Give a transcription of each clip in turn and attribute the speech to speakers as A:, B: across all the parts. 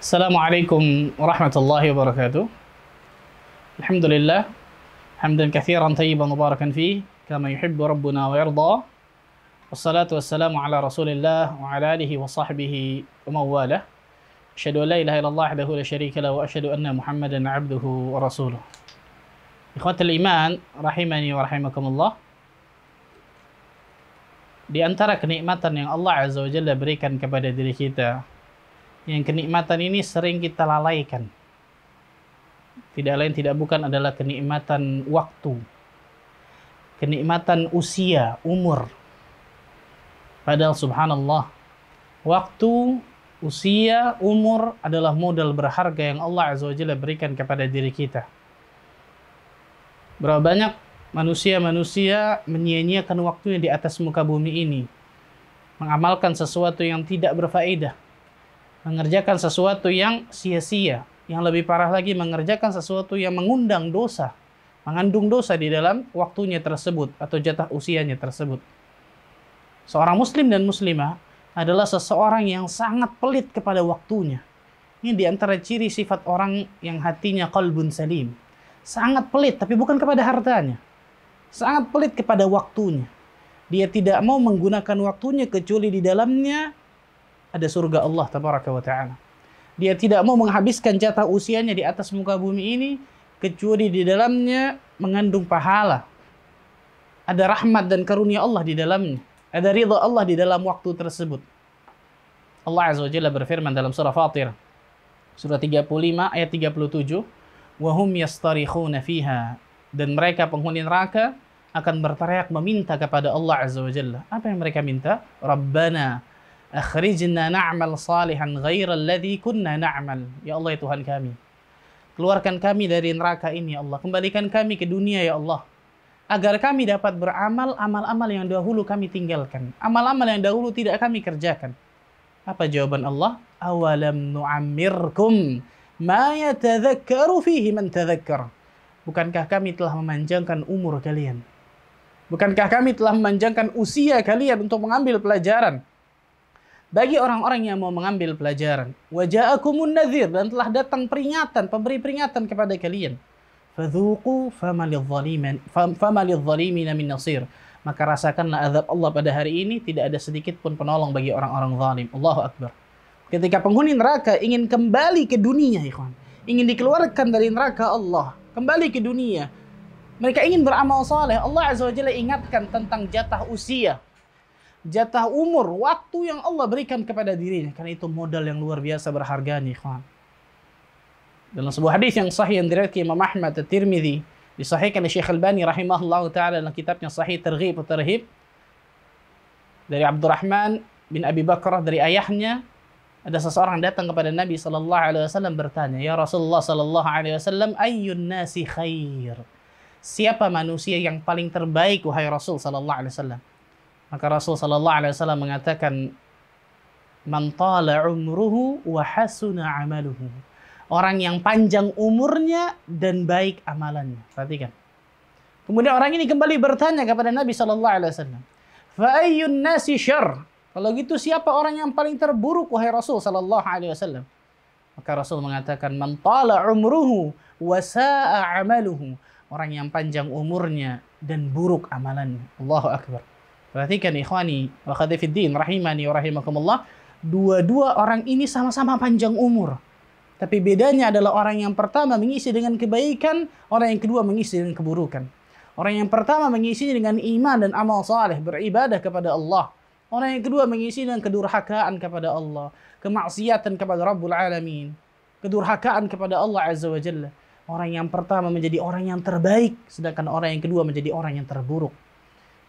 A: Assalamualaikum warahmatullahi wabarakatuh. Alhamdulillah, hamdan katsiran tayyiban mubarakan fih, kama yuhibbu rabbuna wa yarda. Wassalatu wassalamu ala Rasulillah wa ala alihi wa sahbihi wa mawalah. Asyhadu an la ilaha illallah wahdahu la syarika lahu wa asyhadu anna Muhammadan 'abduhu wa rasuluh. Ikhwatul iman, rahimani wa rahimakumullah. Di antara kenikmatan yang Allah Azza wa Jalla berikan kepada diri kita, yang kenikmatan ini sering kita lalaikan. Tidak lain tidak bukan adalah kenikmatan waktu. Kenikmatan usia, umur. Padahal subhanallah, waktu, usia, umur adalah modal berharga yang Allah Azza wa Jalla berikan kepada diri kita. Berapa banyak manusia-manusia menyia-nyiakan waktunya di atas muka bumi ini, mengamalkan sesuatu yang tidak berfaedah, mengerjakan sesuatu yang sia-sia, yang lebih parah lagi mengerjakan sesuatu yang mengundang dosa, mengandung dosa di dalam waktunya tersebut atau jatah usianya tersebut. Seorang muslim dan muslimah adalah seseorang yang sangat pelit kepada waktunya. Ini di antara ciri sifat orang yang hatinya qalbun salim. Sangat pelit, tapi bukan kepada hartanya. Sangat pelit kepada waktunya. Dia tidak mau menggunakan waktunya kecuali di dalamnya ada surga Allah tabaraka wa ta'ala. Dia tidak mau menghabiskan jatah usianya di atas muka bumi ini kecuali di dalamnya mengandung pahala. Ada rahmat dan karunia Allah di dalamnya. Ada ridha Allah di dalam waktu tersebut. Allah Azza wa Jalla berfirman dalam surah Fatir, surah 35 ayat 37, "Wa hum yastarikhuna fiha." Dan mereka penghuni neraka akan berteriak meminta kepada Allah Azza wa Jalla. Apa yang mereka minta? Rabbana akhrijna na'mal salihan ghairal ladzi kunna na'mal. Ya Allah, ya Tuhan kami, keluarkan kami dari neraka ini ya Allah, kembalikan kami ke dunia ya Allah, agar kami dapat beramal amal-amal yang dahulu kami tinggalkan, amal-amal yang dahulu tidak kami kerjakan. Apa jawaban Allah? Awalam nu'ammirkum ma yatadhakkaru fihi man tadhakkar. Bukankah kami telah memanjangkan umur kalian? Bukankah kami telah memanjangkan usia kalian untuk mengambil pelajaran? Bagi orang-orang yang mau mengambil pelajaran, waja'akumun nadhir, dan telah datang peringatan, pemberi peringatan kepada kalian. Fadzuqu famalidh-dhalimin min nasir. Maka rasakanlah azab Allah pada hari ini, tidak ada sedikit pun penolong bagi orang-orang zalim. Allahu akbar. Ketika penghuni neraka ingin kembali ke dunia, ikhwan, ingin dikeluarkan dari neraka Allah, kembali ke dunia, mereka ingin beramal saleh, Allah Azza wa Jalla ingatkan tentang jatah usia, jatah umur, waktu yang Allah berikan kepada dirinya. Karena itu modal yang luar biasa berharga nih, ikhwan. Dalam sebuah hadis yang sahih yang diriwayatkan Imam Ahmad At-Tirmidzi, disahihkan oleh Syekh Albani rahimahullahu taala dalam kitabnya Sahih Targhib wa Tarhib, dari Abdurrahman bin Abi Bakrah, dari ayahnya, ada seseorang datang kepada Nabi sallallahu alaihi wasallam bertanya, "Ya Rasulullah sallallahu alaihi wasallam, ayyun nasi khair?" Siapa manusia yang paling terbaik wahai Rasul sallallahu alaihi wasallam? Maka Rasul sallallahu alaihi wasallam mengatakan, "Man tala umruhu wa hasuna amaluhu." Orang yang panjang umurnya dan baik amalannya. Perhatikan. Kemudian orang ini kembali bertanya kepada Nabi sallallahu alaihi wasallam, "Fa ayyun nasi syarr?" Kalau gitu siapa orang yang paling terburuk wahai Rasul sallallahu alaihi wasallam? Maka Rasul mengatakan, "Man tala umruhu wa sa'a amaluhu." Orang yang panjang umurnya dan buruk amalannya. Allahu akbar. Perhatikan ikhwani wa akhwati fiddin rahimani wa rahimakumullah, dua-dua orang ini sama-sama panjang umur. Tapi bedanya adalah orang yang pertama mengisi dengan kebaikan, orang yang kedua mengisi dengan keburukan. Orang yang pertama mengisi dengan iman dan amal saleh, beribadah kepada Allah. Orang yang kedua mengisi dengan kedurhakaan kepada Allah, kemaksiatan kepada Rabbul Alamin, kedurhakaan kepada Allah Azza wa Jalla. Orang yang pertama menjadi orang yang terbaik, sedangkan orang yang kedua menjadi orang yang terburuk.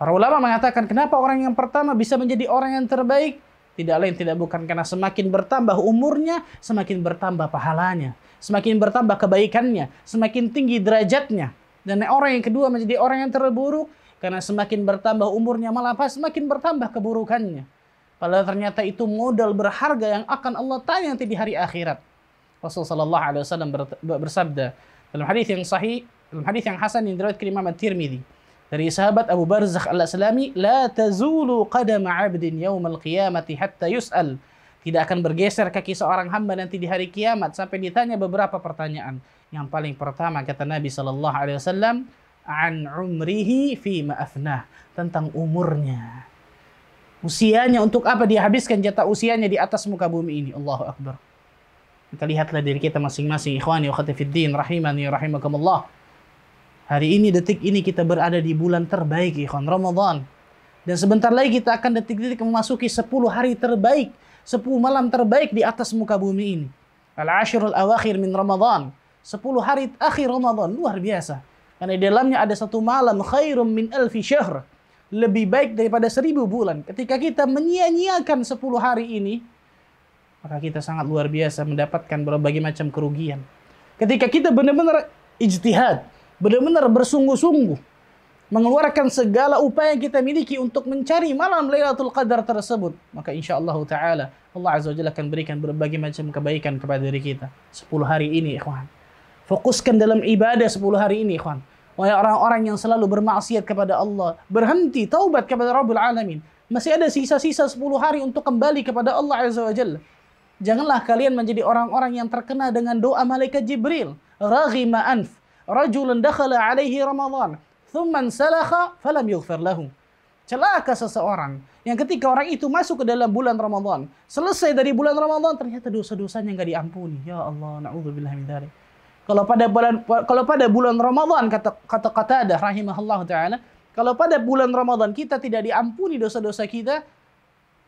A: Para ulama mengatakan kenapa orang yang pertama bisa menjadi orang yang terbaik? Tidak lain tidak bukan karena semakin bertambah umurnya, semakin bertambah pahalanya, semakin bertambah kebaikannya, semakin tinggi derajatnya. Dan orang yang kedua menjadi orang yang terburuk karena semakin bertambah umurnya malah semakin bertambah keburukannya. Padahal ternyata itu modal berharga yang akan Allah tanya nanti di hari akhirat. Rasulullah sallallahu alaihi wasallam bersabda dalam hadis yang sahih, dalam hadis yang hasan yang diriwayatkan Imam At-Tirmidzi dari sahabat Abu Barzakh Al-Aslami, "La tazulu qadama 'abdin yaumal qiyamati hatta yus'al Tidak akan bergeser kaki seorang hamba nanti di hari kiamat sampai ditanya beberapa pertanyaan. Yang paling pertama kata Nabi sallallahu alaihi wasallam, an umrihi fi ma afnah, tentang umurnya. Usianya untuk apa dia habiskan jatah usianya di atas muka bumi ini. Allahu akbar. Kita lihatlah diri kita masing-masing, ikhwani wa akhwati fid din, rahimani rahimakumullah. Hari ini, detik ini kita berada di bulan terbaik, ikhwan, Ramadan. Dan sebentar lagi kita akan detik-detik memasuki 10 hari terbaik, 10 malam terbaik di atas muka bumi ini. Al-Ashirul Awakhir min Ramadan. 10 hari akhir Ramadan, luar biasa. Karena di dalamnya ada satu malam khairum min alfi syahr. Lebih baik daripada 1000 bulan. Ketika kita menyia-nyiakan 10 hari ini, maka kita sangat luar biasa mendapatkan berbagai macam kerugian. Ketika kita benar-benar ijtihad, benar-benar bersungguh-sungguh, mengeluarkan segala upaya yang kita miliki untuk mencari malam Lailatul Qadar tersebut, maka insyaallah ta'ala Allah Azza wa Jalla akan berikan berbagai macam kebaikan kepada diri kita 10 hari ini, ikhwan. Fokuskan dalam ibadah 10 hari ini, ikhwan. Wahai orang-orang yang selalu bermaksiat kepada Allah, berhenti taubat kepada Rabbul Alamin. Masih ada sisa-sisa 10 hari untuk kembali kepada Allah Azza wa Jalla. Janganlah kalian menjadi orang-orang yang terkena dengan doa malaikat Jibril. Raghima anf, rajulun dakhala alaihi Ramadan, thumman salakha falam yughfar lahu. Celaka seseorang yang ketika orang itu masuk ke dalam bulan Ramadan, selesai dari bulan Ramadan ternyata dosa-dosanya enggak diampuni. Ya Allah, na'udzubillah min dzalik. Kalau pada bulan Ramadan, kata Qatadah rahimahullah taala, kalau pada bulan Ramadan kita tidak diampuni dosa-dosa kita,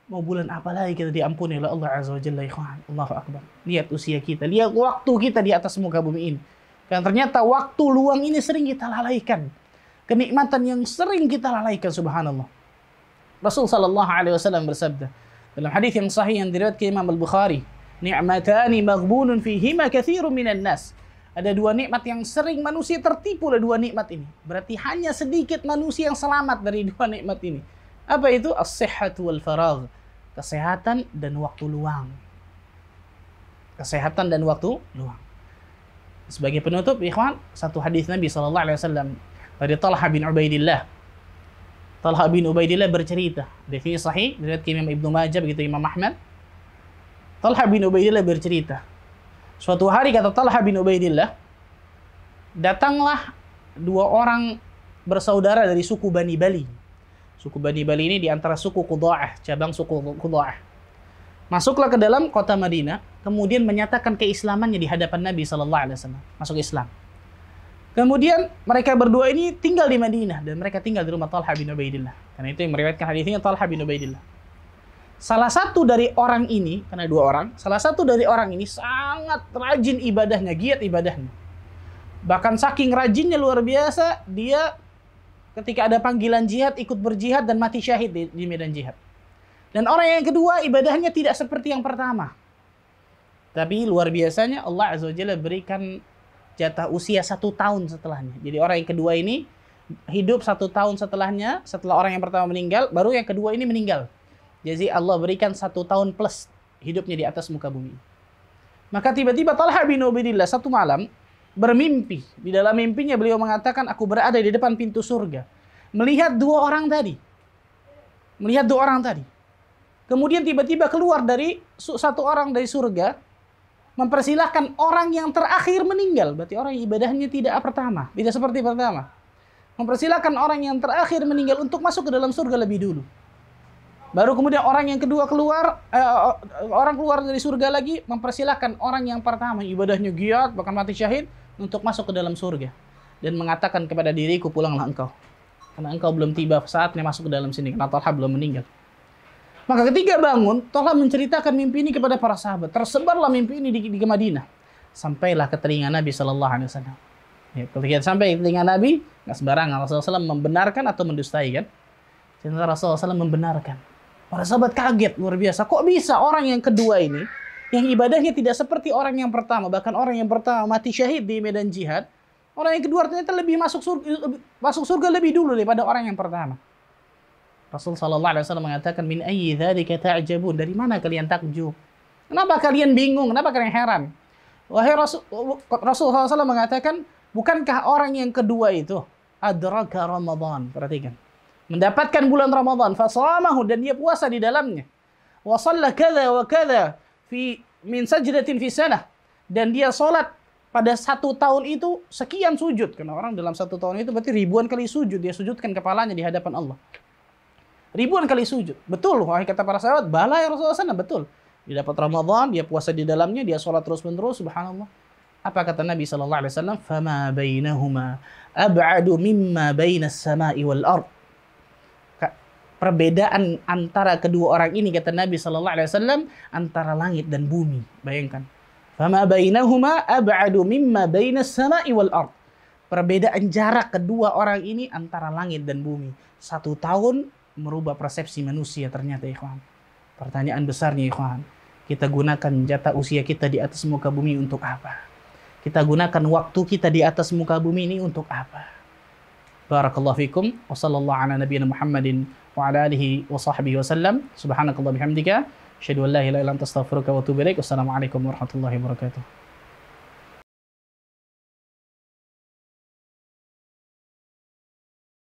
A: mau bulan apa lagi kita diampuni oleh Allah Azza wa Jalla, ikhwan. Allahu akbar. Lihat usia kita, lihat waktu kita di atas muka bumi ini. Karena ternyata waktu luang ini sering kita lalaikan. Kenikmatan yang sering kita lalaikan, subhanallah. Rasul sallallahu alaihi wasallam bersabda dalam hadis yang sahih yang diriwayatkan Imam Al-Bukhari, "Ni'matani maghbunun fihima katsirun minan nas." Ada 2 nikmat yang sering manusia tertipu oleh 2 nikmat ini. Berarti hanya sedikit manusia yang selamat dari 2 nikmat ini. Apa itu? As-sihhatu wal faragh. Kesehatan dan waktu luang. Kesehatan dan waktu luang. Sebagai penutup, ikhwan, satu hadis Nabi sallallahu alaihi wasallam dari Talha bin Ubaidillah. Talha bin Ubaidillah bercerita, hadis sahih diriwayatkan Imam Ibnu Majah begitu Imam Ahmad. Talha bin Ubaidillah bercerita, suatu hari kata Talha bin Ubaidillah, datanglah 2 orang bersaudara dari suku Bani Bali. Suku Bani Bali ini di antara suku Qudha'ah, cabang suku Qudha'ah. Masuklah ke dalam kota Madinah, kemudian menyatakan keislamannya di hadapan Nabi sallallahu alaihi wasallam, masuk Islam. Kemudian mereka berdua ini tinggal di Madinah dan mereka tinggal di rumah Talha bin Ubaidillah. Karena itu yang meriwayatkan hadisnya Talha bin Ubaidillah. Salah satu dari orang ini, karena 2 orang, salah satu dari orang ini sangat rajin ibadahnya, giat ibadahnya. Bahkan saking rajinnya luar biasa, dia ketika ada panggilan jihad ikut berjihad dan mati syahid di medan jihad. Dan orang yang kedua ibadahnya tidak seperti yang pertama. Tapi luar biasanya Allah Azza wa Jalla berikan jatah usia 1 tahun setelahnya. Jadi orang yang kedua ini hidup 1 tahun setelahnya, setelah orang yang pertama meninggal, baru yang kedua ini meninggal. Jadi Allah berikan 1 tahun plus hidupnya di atas muka bumi. Maka tiba-tiba Talha bin Ubaidillah satu malam bermimpi. Di dalam mimpinya beliau mengatakan, aku berada di depan pintu surga. Melihat 2 orang tadi. Melihat 2 orang tadi. Kemudian tiba-tiba keluar dari 1 orang dari surga, mempersilahkan orang yang terakhir meninggal. Berarti orang yang ibadahnya tidak pertama, tidak seperti pertama. Mempersilahkan orang yang terakhir meninggal untuk masuk ke dalam surga lebih dulu. Baru kemudian orang yang kedua keluar, orang keluar dari surga lagi, mempersilahkan orang yang pertama ibadahnya giat bahkan mati syahid untuk masuk ke dalam surga dan mengatakan kepada diriku, pulanglah engkau, karena engkau belum tiba saatnya masuk ke dalam sini, karena Talha belum meninggal. Maka ketika bangun, Talha menceritakan mimpi ini kepada para sahabat. Tersebarlah mimpi ini di Madinah, sampailah ke telinga Nabi sallallahu alaihi wasallam. Ya, ketika sampai ke telinga Nabi, nggak sembarangan Rasulullah SAW membenarkan atau mendustai kan? Ternyata Rasulullah SAW membenarkan. Para sahabat kaget luar biasa. Kok bisa orang yang kedua ini, yang ibadahnya tidak seperti orang yang pertama, bahkan orang yang pertama mati syahid di medan jihad, orang yang kedua ternyata lebih masuk surga lebih dulu daripada orang yang pertama. Rasul sallallahu alaihi wasallam mengatakan, min ayyi dzalika ta'jabun? Dari mana kalian takjub? Kenapa kalian bingung? Kenapa kalian heran? Wahai Rasulullah SAW mengatakan, bukankah orang yang kedua itu adraka Ramadan? Perhatikan. Mendapatkan bulan Ramadan, fasamahu, dan dia puasa di dalamnya. wa shalla kadza wa kadza min sajdatin fi sanah, dan dia salat pada 1 tahun itu sekian sujud. Karena orang dalam 1 tahun itu berarti ribuan kali sujud, dia sujudkan kepalanya di hadapan Allah. Ribuan kali sujud. Betul, wahai kata para sahabat, bala ya Rasulullah SAW, betul. Dia dapat Ramadan, dia puasa di dalamnya, dia sholat terus-menerus, subhanallah. Apa kata Nabi SAW? Fama bainahuma ab'adu mimma bainas sama'i wal ard. Perbedaan antara kedua orang ini, kata Nabi SAW, antara langit dan bumi. Bayangkan. Fama bainahuma ab'adu mimma bainas sama'i wal ard. Perbedaan jarak kedua orang ini antara langit dan bumi. 1 tahun merubah persepsi manusia ternyata, ikhwan. Pertanyaan besarnya, ikhwan, kita gunakan jatah usia kita di atas muka bumi untuk apa? Kita gunakan waktu kita di atas muka bumi ini untuk apa? Barakallahu fikum wa sallallahu ala nabiyyina Muhammadin wa ala alihi wa sahbihi wa sallam. Subhanakallah bihamdika asyhadu an la ilaha illa anta astaghfiruka wa atubu ilaik. Wassalamualaikum warahmatullahi wabarakatuh.